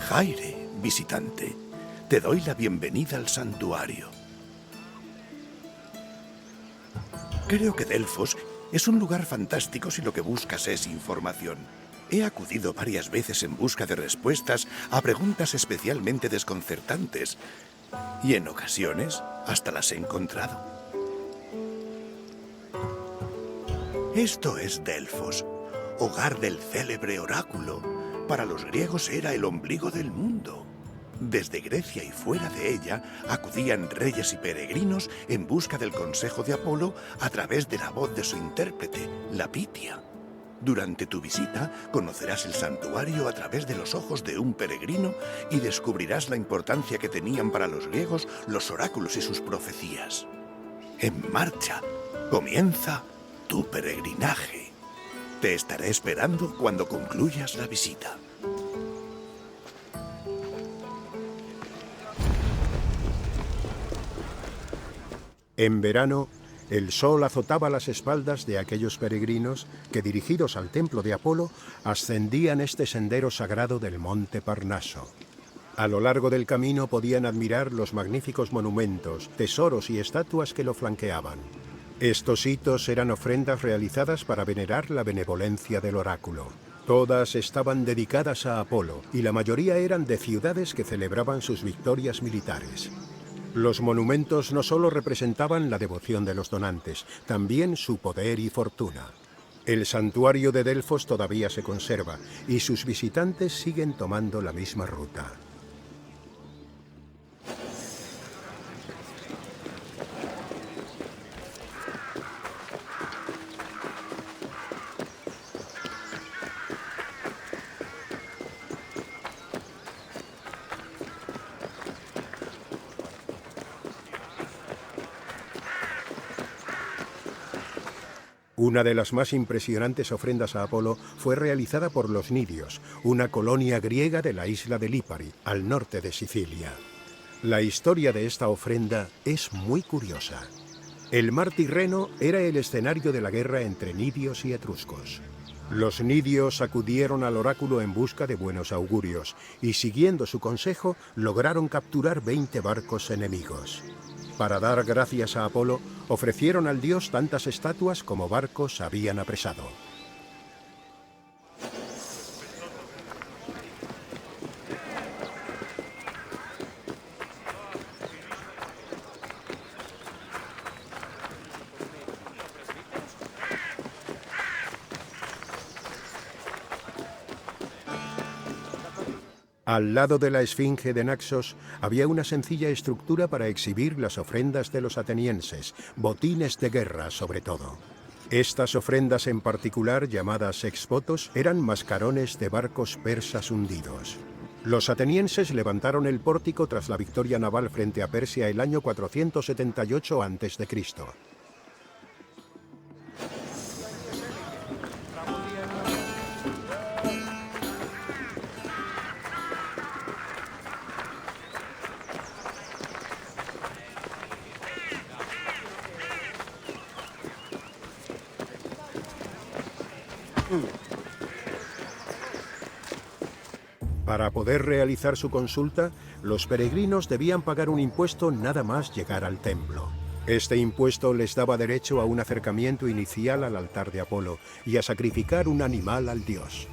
Jaire, visitante, te doy la bienvenida al santuario. Creo que Delfos es un lugar fantástico si lo que buscas es información. He acudido varias veces en busca de respuestas a preguntas especialmente desconcertantes y en ocasiones hasta las he encontrado. Esto es Delfos, hogar del célebre oráculo. Para los griegos era el ombligo del mundo. Desde Grecia y fuera de ella acudían reyes y peregrinos en busca del consejo de Apolo a través de la voz de su intérprete, la Pitia. Durante tu visita conocerás el santuario a través de los ojos de un peregrino y descubrirás la importancia que tenían para los griegos los oráculos y sus profecías. En marcha, comienza tu peregrinaje. Te estaré esperando cuando concluyas la visita. En verano, el sol azotaba las espaldas de aquellos peregrinos que, dirigidos al templo de Apolo, ascendían este sendero sagrado del monte Parnaso. A lo largo del camino podían admirar los magníficos monumentos, tesoros y estatuas que lo flanqueaban. Estos hitos eran ofrendas realizadas para venerar la benevolencia del oráculo. Todas estaban dedicadas a Apolo y la mayoría eran de ciudades que celebraban sus victorias militares. Los monumentos no solo representaban la devoción de los donantes, también su poder y fortuna. El santuario de Delfos todavía se conserva y sus visitantes siguen tomando la misma ruta. Una de las más impresionantes ofrendas a Apolo fue realizada por los Nidios, una colonia griega de la isla de Lipari, al norte de Sicilia. La historia de esta ofrenda es muy curiosa. El mar Tirreno era el escenario de la guerra entre Nidios y etruscos. Los Nidios acudieron al oráculo en busca de buenos augurios y, siguiendo su consejo, lograron capturar 20 barcos enemigos. Para dar gracias a Apolo, ofrecieron al dios tantas estatuas como barcos habían apresado. Al lado de la esfinge de Naxos había una sencilla estructura para exhibir las ofrendas de los atenienses, botines de guerra sobre todo. Estas ofrendas en particular, llamadas exvotos, eran mascarones de barcos persas hundidos. Los atenienses levantaron el pórtico tras la victoria naval frente a Persia el año 478 a.C. Para poder realizar su consulta, los peregrinos debían pagar un impuesto nada más llegar al templo. Este impuesto les daba derecho a un acercamiento inicial al altar de Apolo y a sacrificar un animal al dios.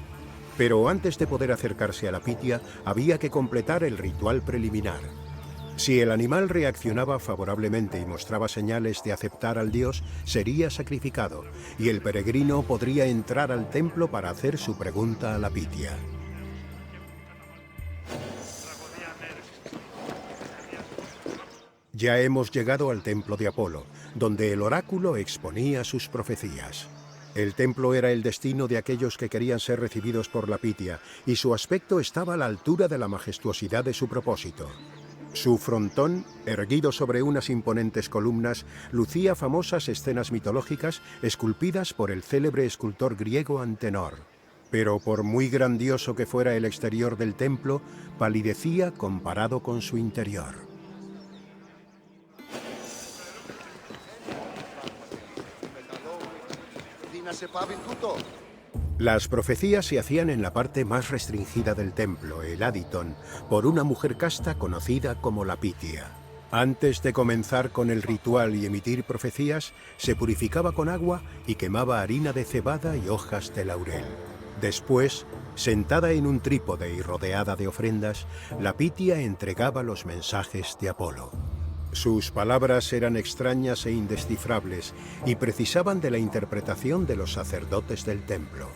Pero antes de poder acercarse a la Pitia, había que completar el ritual preliminar. Si el animal reaccionaba favorablemente y mostraba señales de aceptar al dios, sería sacrificado, y el peregrino podría entrar al templo para hacer su pregunta a la Pitia. Ya hemos llegado al templo de Apolo, donde el oráculo exponía sus profecías. El templo era el destino de aquellos que querían ser recibidos por la Pitia, y su aspecto estaba a la altura de la majestuosidad de su propósito. Su frontón, erguido sobre unas imponentes columnas, lucía famosas escenas mitológicas esculpidas por el célebre escultor griego Antenor. Pero por muy grandioso que fuera el exterior del templo, palidecía comparado con su interior. Las profecías se hacían en la parte más restringida del templo, el Aditon, por una mujer casta conocida como la Pitia. Antes de comenzar con el ritual y emitir profecías, se purificaba con agua y quemaba harina de cebada y hojas de laurel. Después, sentada en un trípode y rodeada de ofrendas, la Pitia entregaba los mensajes de Apolo. Sus palabras eran extrañas e indescifrables y precisaban de la interpretación de los sacerdotes del templo.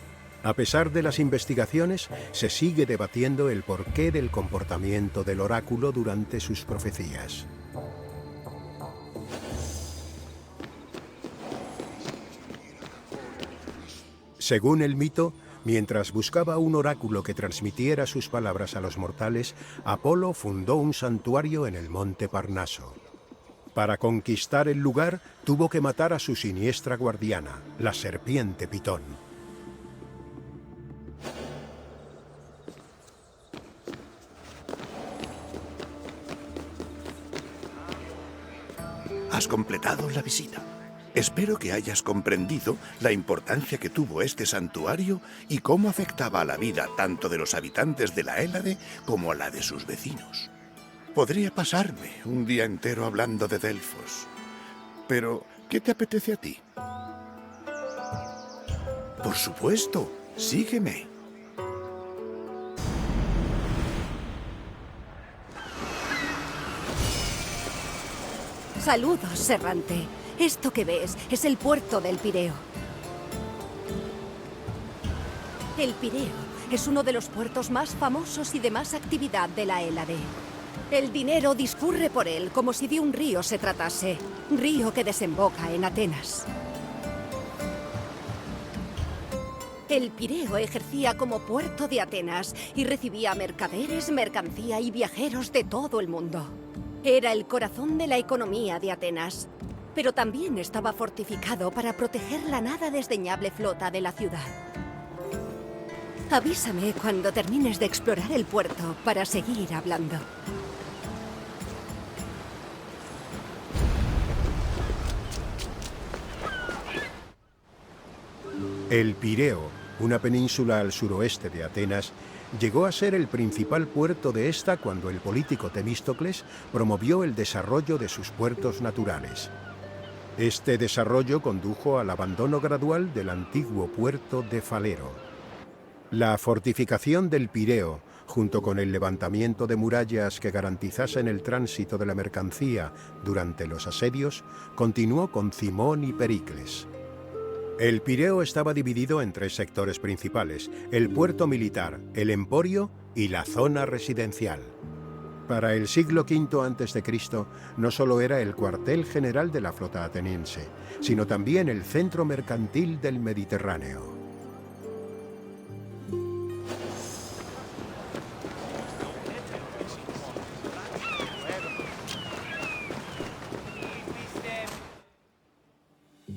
A pesar de las investigaciones, se sigue debatiendo el porqué del comportamiento del oráculo durante sus profecías. Según el mito, mientras buscaba un oráculo que transmitiera sus palabras a los mortales, Apolo fundó un santuario en el monte Parnaso. Para conquistar el lugar, tuvo que matar a su siniestra guardiana, la serpiente Pitón. Has completado la visita. Espero que hayas comprendido la importancia que tuvo este santuario y cómo afectaba a la vida tanto de los habitantes de la Hélade como a la de sus vecinos. Podría pasarme un día entero hablando de Delfos. Pero, ¿qué te apetece a ti? Por supuesto, sígueme. Saludos, errante. Esto que ves es el puerto del Pireo. El Pireo es uno de los puertos más famosos y de más actividad de la Hélade. El dinero discurre por él como si de un río se tratase, río que desemboca en Atenas. El Pireo ejercía como puerto de Atenas y recibía mercaderes, mercancía y viajeros de todo el mundo. Era el corazón de la economía de Atenas, pero también estaba fortificado para proteger la nada desdeñable flota de la ciudad. Avísame cuando termines de explorar el puerto para seguir hablando. El Pireo, una península al suroeste de Atenas, llegó a ser el principal puerto de esta cuando el político Temístocles promovió el desarrollo de sus puertos naturales. Este desarrollo condujo al abandono gradual del antiguo puerto de Falero. La fortificación del Pireo, junto con el levantamiento de murallas que garantizasen el tránsito de la mercancía durante los asedios, continuó con Cimón y Pericles. El Pireo estaba dividido en tres sectores principales: el puerto militar, el emporio y la zona residencial. Para el siglo V a.C., no solo era el cuartel general de la flota ateniense, sino también el centro mercantil del Mediterráneo.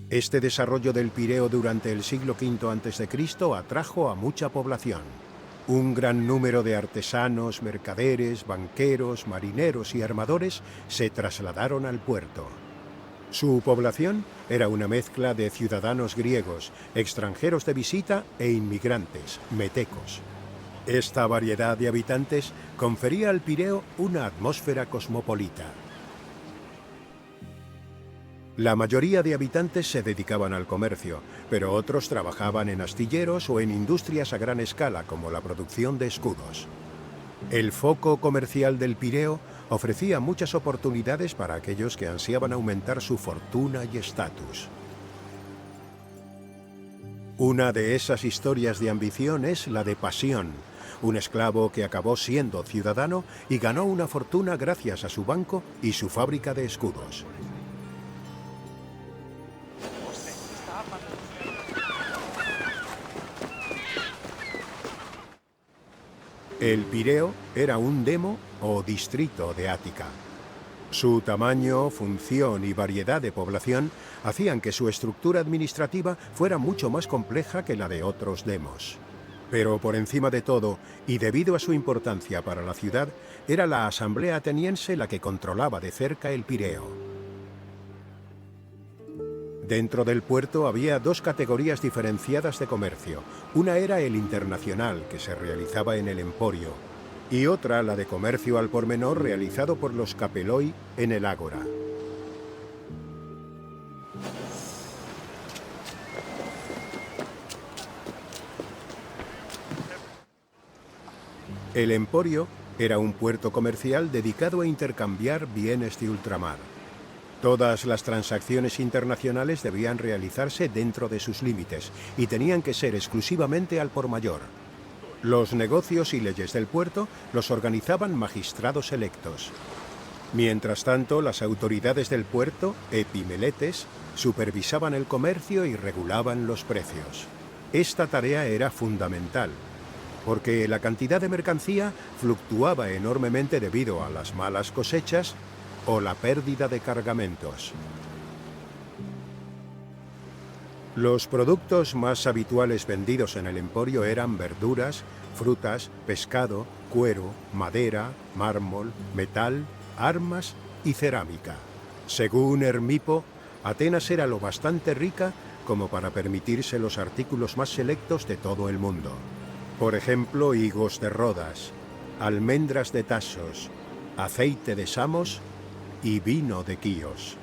Este desarrollo del Pireo durante el siglo V a.C. atrajo a mucha población. Un gran número de artesanos, mercaderes, banqueros, marineros y armadores se trasladaron al puerto. Su población era una mezcla de ciudadanos griegos, extranjeros de visita e inmigrantes, metecos. Esta variedad de habitantes confería al Pireo una atmósfera cosmopolita. La mayoría de habitantes se dedicaban al comercio, pero otros trabajaban en astilleros o en industrias a gran escala, como la producción de escudos. El foco comercial del Pireo ofrecía muchas oportunidades para aquellos que ansiaban aumentar su fortuna y estatus. Una de esas historias de ambición es la de Pasión, un esclavo que acabó siendo ciudadano y ganó una fortuna gracias a su banco y su fábrica de escudos. El Pireo era un demo o distrito de Ática. Su tamaño, función y variedad de población hacían que su estructura administrativa fuera mucho más compleja que la de otros demos. Pero por encima de todo, y debido a su importancia para la ciudad, era la asamblea ateniense la que controlaba de cerca el Pireo. Dentro del puerto había dos categorías diferenciadas de comercio. Una era el internacional, que se realizaba en el emporio, y otra la de comercio al por menor realizado por los capeloi en el ágora. El emporio era un puerto comercial dedicado a intercambiar bienes de ultramar. Todas las transacciones internacionales debían realizarse dentro de sus límites y tenían que ser exclusivamente al por mayor. Los negocios y leyes del puerto los organizaban magistrados electos. Mientras tanto, las autoridades del puerto, epimeletes, supervisaban el comercio y regulaban los precios. Esta tarea era fundamental, porque la cantidad de mercancía fluctuaba enormemente debido a las malas cosechas o la pérdida de cargamentos. Los productos más habituales vendidos en el emporio eran verduras, frutas, pescado, cuero, madera, mármol, metal, armas y cerámica. Según Hermipo, Atenas era lo bastante rica como para permitirse los artículos más selectos de todo el mundo. Por ejemplo, higos de Rodas, almendras de Tasos, aceite de Samos y vino de Quíos.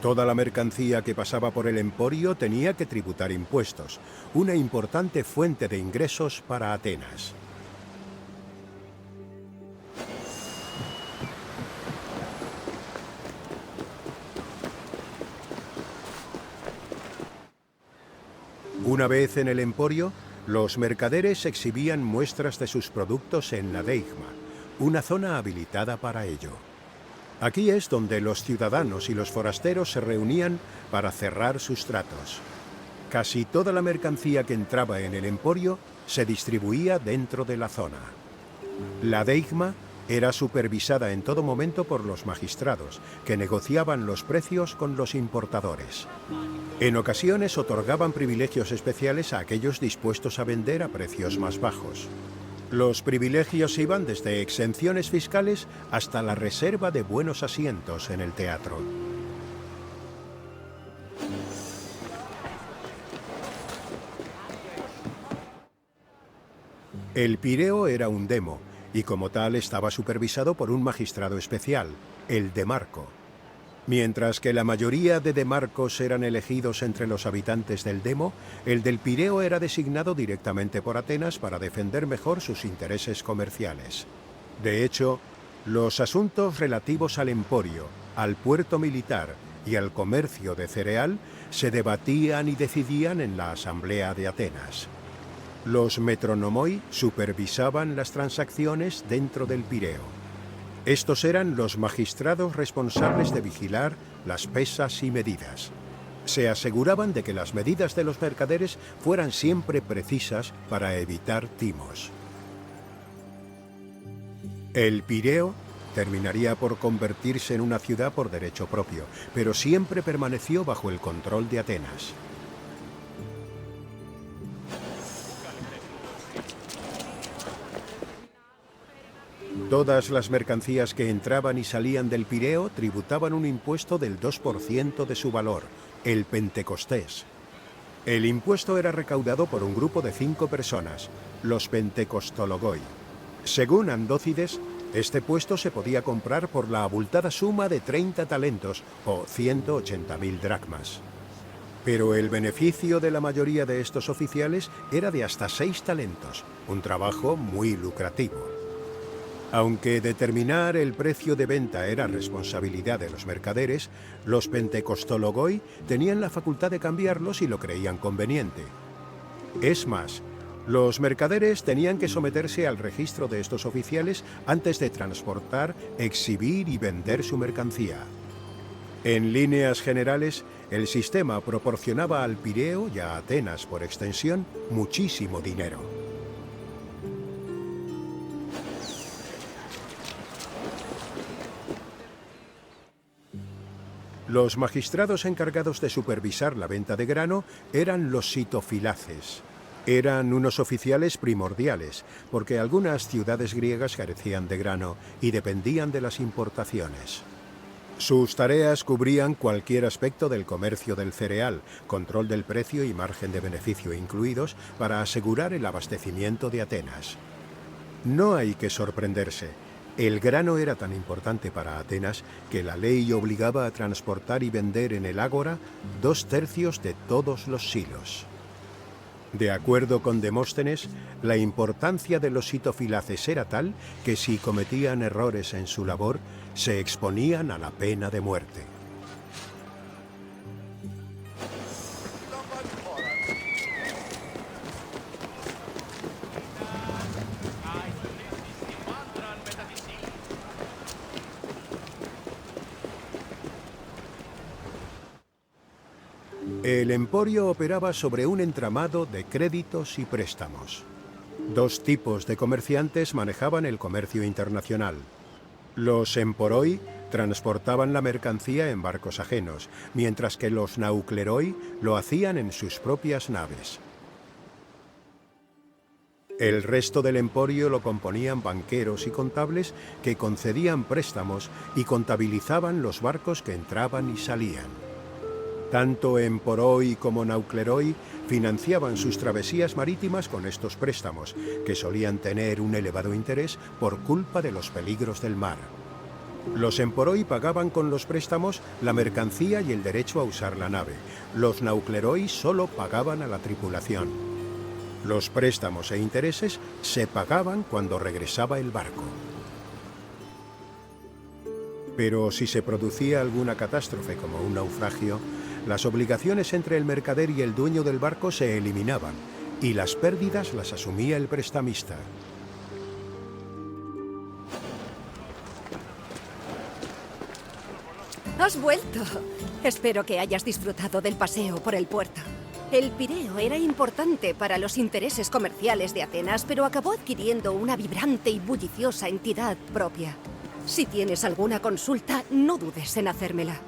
Toda la mercancía que pasaba por el emporio tenía que tributar impuestos, una importante fuente de ingresos para Atenas. Una vez en el emporio, los mercaderes exhibían muestras de sus productos en la deigma, una zona habilitada para ello. Aquí es donde los ciudadanos y los forasteros se reunían para cerrar sus tratos. Casi toda la mercancía que entraba en el emporio se distribuía dentro de la zona. La deigma era supervisada en todo momento por los magistrados, que negociaban los precios con los importadores. En ocasiones otorgaban privilegios especiales a aquellos dispuestos a vender a precios más bajos. Los privilegios iban desde exenciones fiscales hasta la reserva de buenos asientos en el teatro. El Pireo era un demo, y como tal estaba supervisado por un magistrado especial, el demarco. Mientras que la mayoría de demarcos eran elegidos entre los habitantes del demo, el del Pireo era designado directamente por Atenas para defender mejor sus intereses comerciales. De hecho, los asuntos relativos al emporio, al puerto militar y al comercio de cereal se debatían y decidían en la Asamblea de Atenas. Los metronomoi supervisaban las transacciones dentro del Pireo. Estos eran los magistrados responsables de vigilar las pesas y medidas. Se aseguraban de que las medidas de los mercaderes fueran siempre precisas para evitar timos. El Pireo terminaría por convertirse en una ciudad por derecho propio, pero siempre permaneció bajo el control de Atenas. Todas las mercancías que entraban y salían del Pireo tributaban un impuesto del 2% de su valor, el pentecostés. El impuesto era recaudado por un grupo de 5 personas, los pentecostologoi. Según Andócides, este puesto se podía comprar por la abultada suma de 30 talentos o 180.000 dracmas. Pero el beneficio de la mayoría de estos oficiales era de hasta 6 talentos, un trabajo muy lucrativo. Aunque determinar el precio de venta era responsabilidad de los mercaderes, los pentecostologoi tenían la facultad de cambiarlo si lo creían conveniente. Es más, los mercaderes tenían que someterse al registro de estos oficiales antes de transportar, exhibir y vender su mercancía. En líneas generales, el sistema proporcionaba al Pireo y a Atenas, por extensión, muchísimo dinero. Los magistrados encargados de supervisar la venta de grano eran los sitofilaces. Eran unos oficiales primordiales, porque algunas ciudades griegas carecían de grano y dependían de las importaciones. Sus tareas cubrían cualquier aspecto del comercio del cereal, control del precio y margen de beneficio incluidos, para asegurar el abastecimiento de Atenas. No hay que sorprenderse. El grano era tan importante para Atenas que la ley obligaba a transportar y vender en el ágora 2/3 de todos los silos. De acuerdo con Demóstenes, la importancia de los sitofilaces era tal que si cometían errores en su labor, se exponían a la pena de muerte. El emporio operaba sobre un entramado de créditos y préstamos. Dos tipos de comerciantes manejaban el comercio internacional. Los emporoi transportaban la mercancía en barcos ajenos, mientras que los naukleroi lo hacían en sus propias naves. El resto del emporio lo componían banqueros y contables que concedían préstamos y contabilizaban los barcos que entraban y salían. Tanto emporoi como naukleroi financiaban sus travesías marítimas con estos préstamos, que solían tener un elevado interés por culpa de los peligros del mar. Los emporoi pagaban con los préstamos la mercancía y el derecho a usar la nave. Los naukleroi solo pagaban a la tripulación. Los préstamos e intereses se pagaban cuando regresaba el barco. Pero si se producía alguna catástrofe como un naufragio, las obligaciones entre el mercader y el dueño del barco se eliminaban, y las pérdidas las asumía el prestamista. ¡Has vuelto! Espero que hayas disfrutado del paseo por el puerto. El Pireo era importante para los intereses comerciales de Atenas, pero acabó adquiriendo una vibrante y bulliciosa entidad propia. Si tienes alguna consulta, no dudes en hacérmela.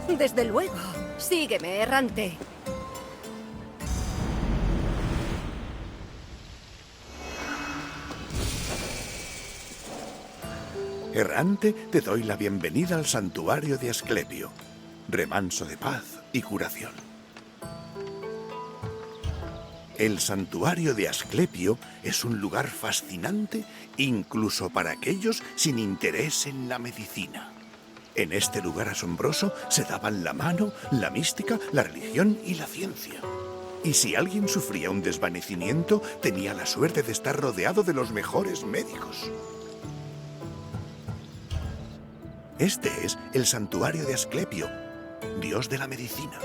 Desde luego. Sígueme, errante. Errante, te doy la bienvenida al santuario de Asclepio, remanso de paz y curación. El santuario de Asclepio es un lugar fascinante incluso para aquellos sin interés en la medicina. En este lugar asombroso se daban la mano, la mística, la religión y la ciencia. Y si alguien sufría un desvanecimiento, tenía la suerte de estar rodeado de los mejores médicos. Este es el santuario de Asclepio, dios de la medicina.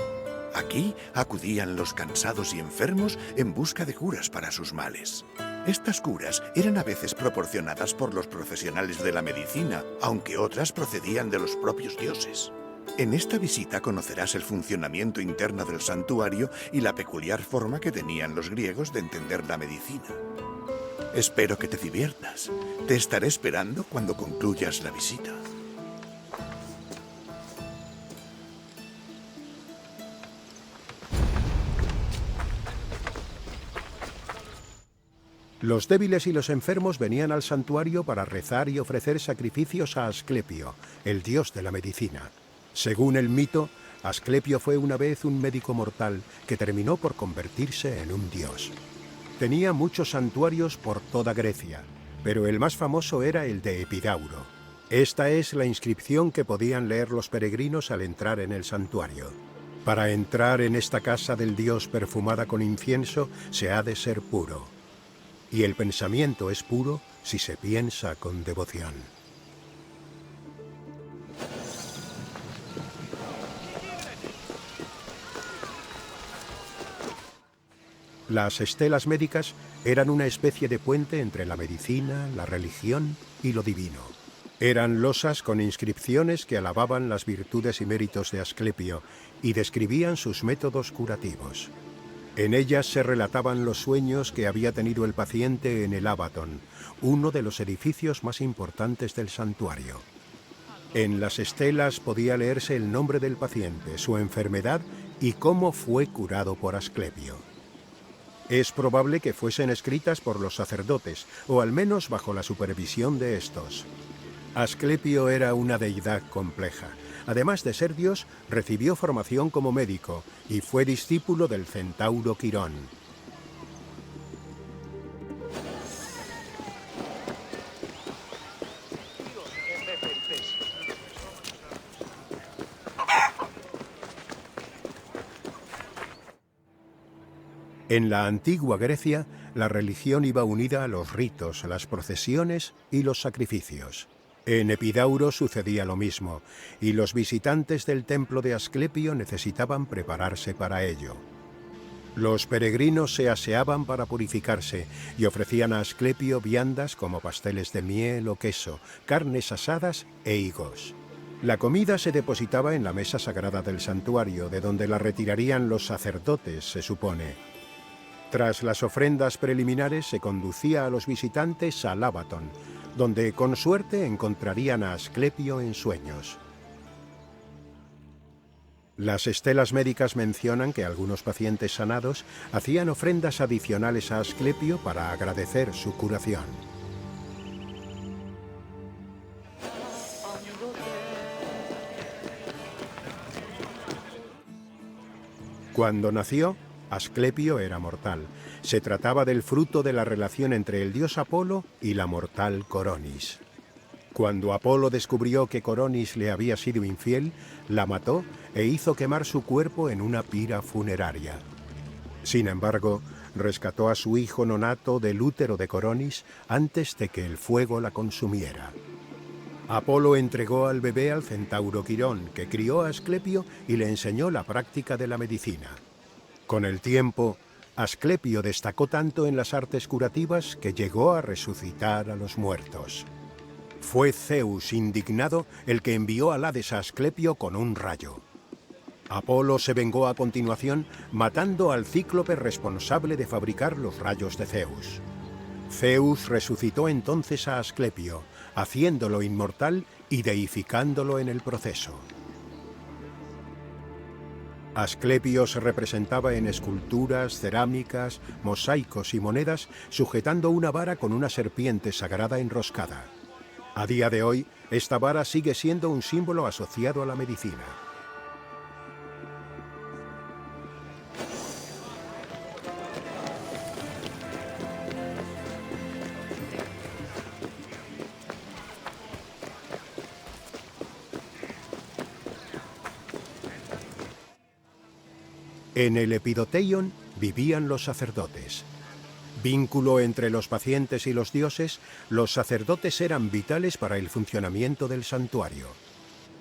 Aquí acudían los cansados y enfermos en busca de curas para sus males. Estas curas eran a veces proporcionadas por los profesionales de la medicina, aunque otras procedían de los propios dioses. En esta visita conocerás el funcionamiento interno del santuario y la peculiar forma que tenían los griegos de entender la medicina. Espero que te diviertas. Te estaré esperando cuando concluyas la visita. Los débiles y los enfermos venían al santuario para rezar y ofrecer sacrificios a Asclepio, el dios de la medicina. Según el mito, Asclepio fue una vez un médico mortal que terminó por convertirse en un dios. Tenía muchos santuarios por toda Grecia, pero el más famoso era el de Epidauro. Esta es la inscripción que podían leer los peregrinos al entrar en el santuario. Para entrar en esta casa del dios perfumada con incienso se ha de ser puro. Y el pensamiento es puro si se piensa con devoción. Las estelas médicas eran una especie de puente entre la medicina, la religión y lo divino. Eran losas con inscripciones que alababan las virtudes y méritos de Asclepio y describían sus métodos curativos. En ellas se relataban los sueños que había tenido el paciente en el Ábaton, uno de los edificios más importantes del santuario. En las estelas podía leerse el nombre del paciente, su enfermedad y cómo fue curado por Asclepio. Es probable que fuesen escritas por los sacerdotes, o al menos bajo la supervisión de estos. Asclepio era una deidad compleja. Además de ser dios, recibió formación como médico y fue discípulo del centauro Quirón. En la antigua Grecia, la religión iba unida a los ritos, las procesiones y los sacrificios. En Epidauro sucedía lo mismo, y los visitantes del templo de Asclepio necesitaban prepararse para ello. Los peregrinos se aseaban para purificarse y ofrecían a Asclepio viandas como pasteles de miel o queso, carnes asadas e higos. La comida se depositaba en la mesa sagrada del santuario, de donde la retirarían los sacerdotes, se supone. Tras las ofrendas preliminares se conducía a los visitantes al Ábaton, donde con suerte encontrarían a Asclepio en sueños. Las estelas médicas mencionan que algunos pacientes sanados hacían ofrendas adicionales a Asclepio para agradecer su curación. Cuando nació, Asclepio era mortal. Se trataba del fruto de la relación entre el dios Apolo y la mortal Coronis. Cuando Apolo descubrió que Coronis le había sido infiel, la mató e hizo quemar su cuerpo en una pira funeraria. Sin embargo, rescató a su hijo nonato del útero de Coronis antes de que el fuego la consumiera. Apolo entregó al bebé al centauro Quirón, que crió a Asclepio y le enseñó la práctica de la medicina. Con el tiempo, Asclepio destacó tanto en las artes curativas que llegó a resucitar a los muertos. Fue Zeus, indignado, el que envió al Hades a Asclepio con un rayo. Apolo se vengó a continuación, matando al cíclope responsable de fabricar los rayos de Zeus. Zeus resucitó entonces a Asclepio, haciéndolo inmortal y deificándolo en el proceso. Asclepio se representaba en esculturas, cerámicas, mosaicos y monedas, sujetando una vara con una serpiente sagrada enroscada. A día de hoy, esta vara sigue siendo un símbolo asociado a la medicina. En el Epidoteion vivían los sacerdotes. Vínculo entre los pacientes y los dioses, los sacerdotes eran vitales para el funcionamiento del santuario.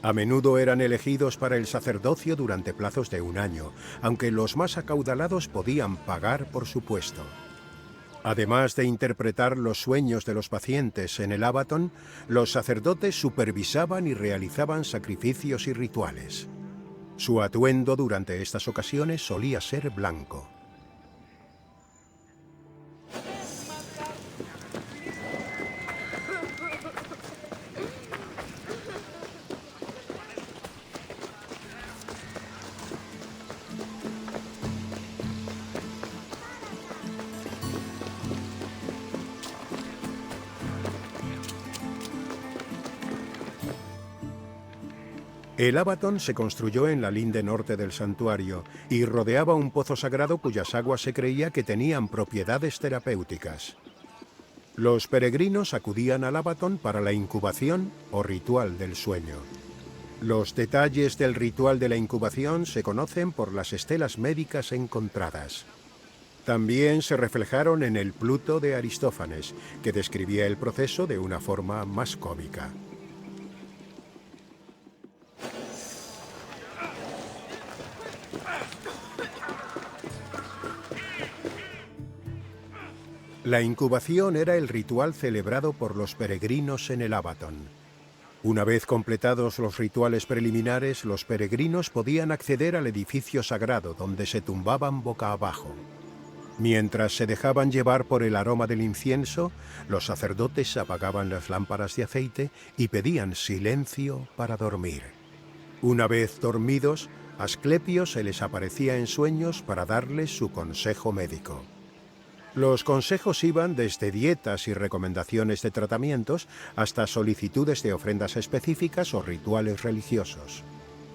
A menudo eran elegidos para el sacerdocio durante plazos de un año, aunque los más acaudalados podían pagar por su puesto. Además de interpretar los sueños de los pacientes en el Ábaton, los sacerdotes supervisaban y realizaban sacrificios y rituales. Su atuendo durante estas ocasiones solía ser blanco. El Ábaton se construyó en la linde norte del santuario y rodeaba un pozo sagrado cuyas aguas se creía que tenían propiedades terapéuticas. Los peregrinos acudían al Ábaton para la incubación o ritual del sueño. Los detalles del ritual de la incubación se conocen por las estelas médicas encontradas. También se reflejaron en el Pluto de Aristófanes, que describía el proceso de una forma más cómica. La incubación era el ritual celebrado por los peregrinos en el Ábaton. Una vez completados los rituales preliminares, los peregrinos podían acceder al edificio sagrado, donde se tumbaban boca abajo. Mientras se dejaban llevar por el aroma del incienso, los sacerdotes apagaban las lámparas de aceite y pedían silencio para dormir. Una vez dormidos, Asclepio se les aparecía en sueños para darles su consejo médico. Los consejos iban desde dietas y recomendaciones de tratamientos hasta solicitudes de ofrendas específicas o rituales religiosos.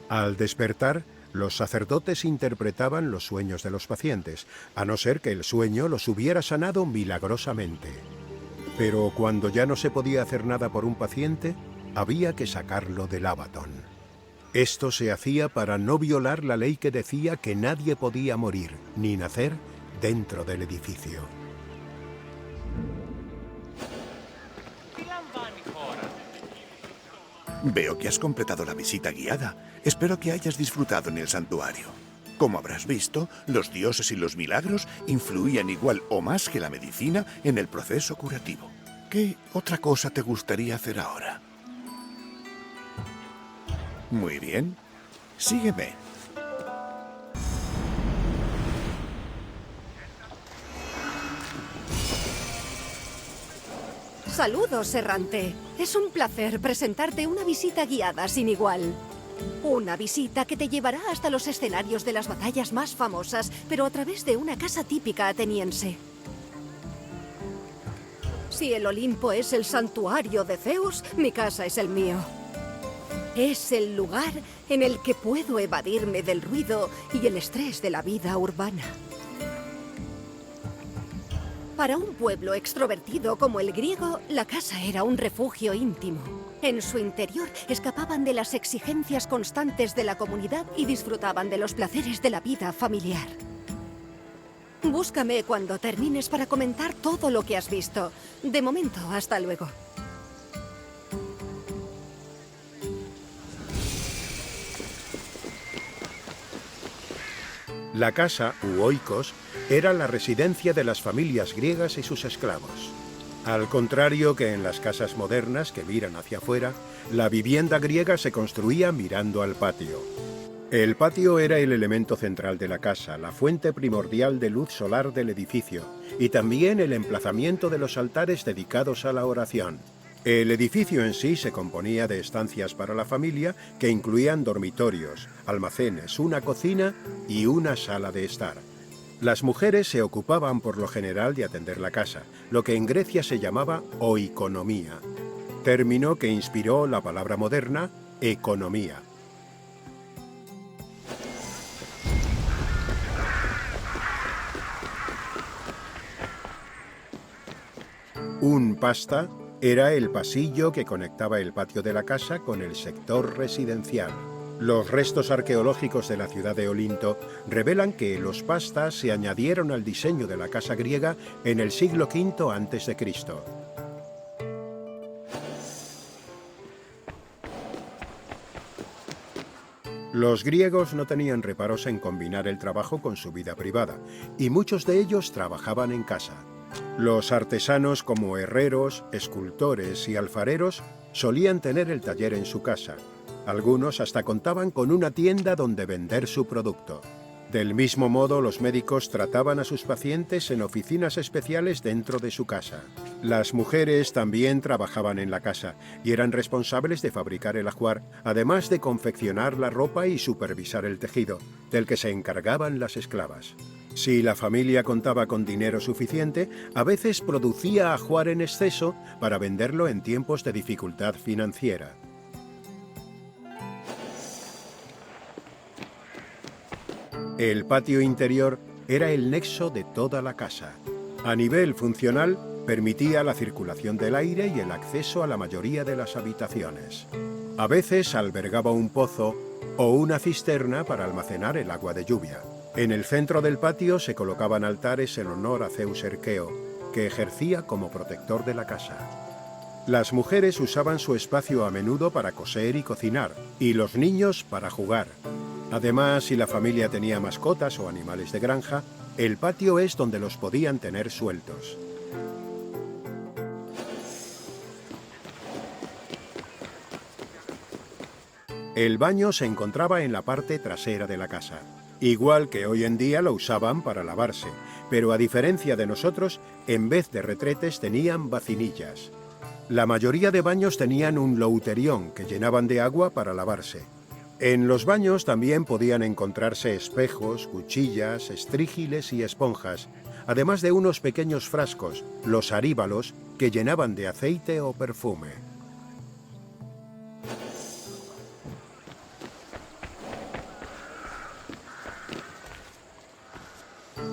Al despertar, los sacerdotes interpretaban los sueños de los pacientes, a no ser que el sueño los hubiera sanado milagrosamente. Pero cuando ya no se podía hacer nada por un paciente, había que sacarlo del Abaton. Esto se hacía para no violar la ley que decía que nadie podía morir ni nacer dentro del edificio. Veo que has completado la visita guiada. Espero que hayas disfrutado en el santuario. Como habrás visto, los dioses y los milagros influían igual o más que la medicina en el proceso curativo. ¿Qué otra cosa te gustaría hacer ahora? Muy bien. Sígueme. Saludos, errante. Es un placer presentarte una visita guiada sin igual. Una visita que te llevará hasta los escenarios de las batallas más famosas, pero a través de una casa típica ateniense. Si el Olimpo es el santuario de Zeus, mi casa es el mío. Es el lugar en el que puedo evadirme del ruido y el estrés de la vida urbana. Para un pueblo extrovertido como el griego, la casa era un refugio íntimo. En su interior escapaban de las exigencias constantes de la comunidad y disfrutaban de los placeres de la vida familiar. Búscame cuando termines para comentar todo lo que has visto. De momento, hasta luego. La casa, u oikos, era la residencia de las familias griegas y sus esclavos. Al contrario que en las casas modernas que miran hacia afuera, la vivienda griega se construía mirando al patio. El patio era el elemento central de la casa, la fuente primordial de luz solar del edificio, y también el emplazamiento de los altares dedicados a la oración. El edificio en sí se componía de estancias para la familia que incluían dormitorios, almacenes, una cocina y una sala de estar. Las mujeres se ocupaban por lo general de atender la casa, lo que en Grecia se llamaba oikonomía, término que inspiró la palabra moderna economía. Un pasta era el pasillo que conectaba el patio de la casa con el sector residencial. Los restos arqueológicos de la ciudad de Olinto revelan que los pastas se añadieron al diseño de la casa griega en el siglo V a.C. Los griegos no tenían reparos en combinar el trabajo con su vida privada, y muchos de ellos trabajaban en casa. Los artesanos como herreros, escultores y alfareros solían tener el taller en su casa. Algunos hasta contaban con una tienda donde vender su producto. Del mismo modo, los médicos trataban a sus pacientes en oficinas especiales dentro de su casa. Las mujeres también trabajaban en la casa y eran responsables de fabricar el ajuar, además de confeccionar la ropa y supervisar el tejido, del que se encargaban las esclavas. Si la familia contaba con dinero suficiente, a veces producía ajuar en exceso para venderlo en tiempos de dificultad financiera. El patio interior era el nexo de toda la casa. A nivel funcional, permitía la circulación del aire y el acceso a la mayoría de las habitaciones. A veces albergaba un pozo o una cisterna para almacenar el agua de lluvia. En el centro del patio se colocaban altares en honor a Zeus Erqueo, que ejercía como protector de la casa. Las mujeres usaban su espacio a menudo para coser y cocinar, y los niños para jugar. Además, si la familia tenía mascotas o animales de granja, el patio es donde los podían tener sueltos. El baño se encontraba en la parte trasera de la casa. Igual que hoy en día lo usaban para lavarse, pero a diferencia de nosotros, en vez de retretes tenían bacinillas. La mayoría de baños tenían un louterión que llenaban de agua para lavarse. En los baños también podían encontrarse espejos, cuchillas, estrígiles y esponjas, además de unos pequeños frascos, los aríbalos, que llenaban de aceite o perfume.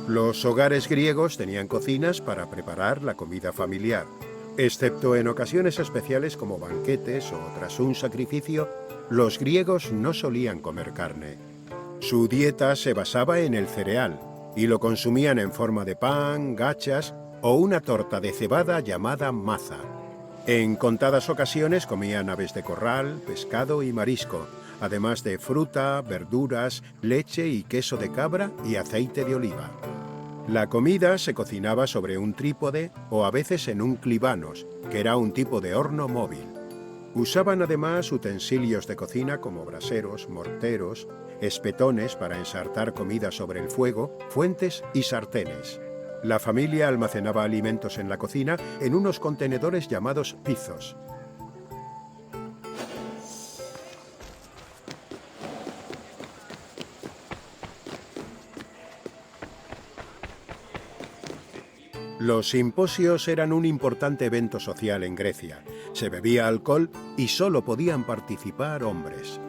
Los hogares griegos tenían cocinas para preparar la comida familiar. Excepto en ocasiones especiales como banquetes o tras un sacrificio, los griegos no solían comer carne. Su dieta se basaba en el cereal, y lo consumían en forma de pan, gachas o una torta de cebada llamada maza. En contadas ocasiones comían aves de corral, pescado y marisco, además de fruta, verduras, leche y queso de cabra y aceite de oliva. La comida se cocinaba sobre un trípode o a veces en un clibanos, que era un tipo de horno móvil. Usaban además utensilios de cocina como braseros, morteros, espetones para ensartar comida sobre el fuego, fuentes y sartenes. La familia almacenaba alimentos en la cocina en unos contenedores llamados pizos. Los simposios eran un importante evento social en Grecia. Se bebía alcohol y solo podían participar hombres.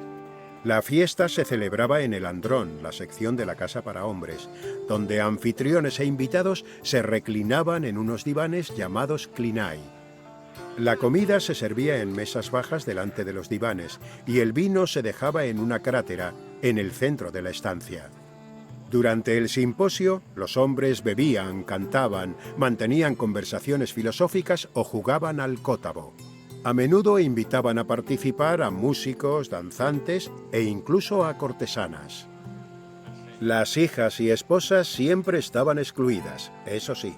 La fiesta se celebraba en el andrón, la sección de la casa para hombres, donde anfitriones e invitados se reclinaban en unos divanes llamados clinai. La comida se servía en mesas bajas delante de los divanes y el vino se dejaba en una crátera en el centro de la estancia. Durante el simposio, los hombres bebían, cantaban, mantenían conversaciones filosóficas o jugaban al cótabo. A menudo invitaban a participar a músicos, danzantes e incluso a cortesanas. Las hijas y esposas siempre estaban excluidas, eso sí.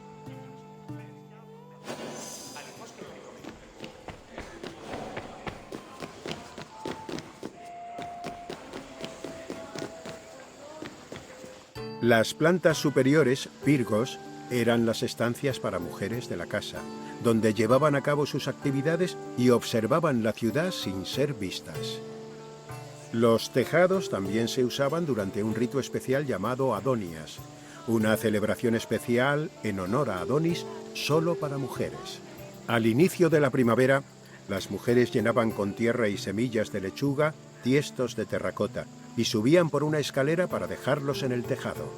Las plantas superiores, pirgos, eran las estancias para mujeres de la casa, donde llevaban a cabo sus actividades y observaban la ciudad sin ser vistas. Los tejados también se usaban durante un rito especial llamado Adonias, una celebración especial en honor a Adonis solo para mujeres. Al inicio de la primavera, las mujeres llenaban con tierra y semillas de lechuga tiestos de terracota y subían por una escalera para dejarlos en el tejado.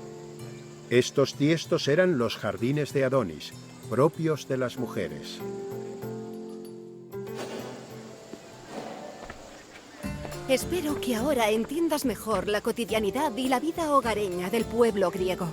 Estos tiestos eran los jardines de Adonis, propios de las mujeres. Espero que ahora entiendas mejor la cotidianidad y la vida hogareña del pueblo griego.